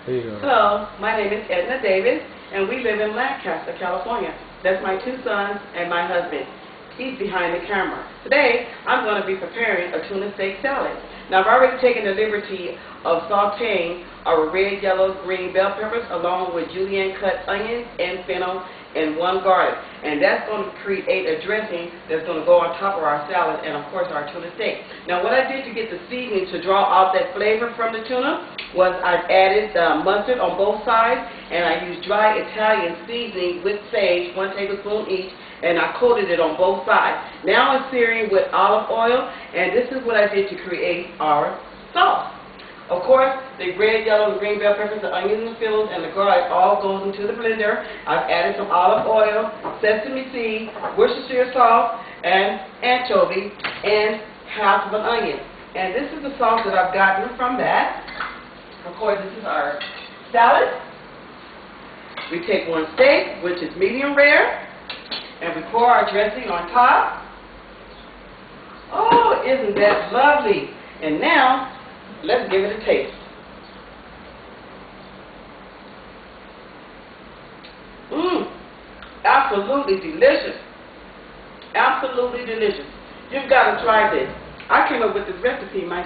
Here you go. Hello, my name is Edna Davis, and we live in Lancaster, California. That's my 2 sons and my husband. He's behind the camera. Today, I'm going to be preparing a tuna steak salad. Now, I've already taken the liberty of sauteing our red, yellow, green bell peppers along with julienne cut onions and fennel and 1 garlic. And that's going to create a dressing that's going to go on top of our salad and, of course, our tuna steak. Now, what I did to get the seasoning to draw out that flavor from the tuna was I added mustard on both sides, and I used dry Italian seasoning with sage, 1 tablespoon each, and I coated it on both sides. Now it's searing with olive oil, and this is what I did to create our sauce. Of course, the red, yellow, and green bell peppers, the onions, and the fennel, and the garlic all goes into the blender. I've added some olive oil, sesame seed, Worcestershire sauce, and anchovy, and half of an onion. And this is the sauce that I've gotten from that. Of course, this is our salad. We take 1 steak, which is medium rare, and we pour our dressing on top. Oh, isn't that lovely? And now, let's give it a taste. Absolutely delicious. Absolutely delicious. You've got to try this. I came up with this recipe myself.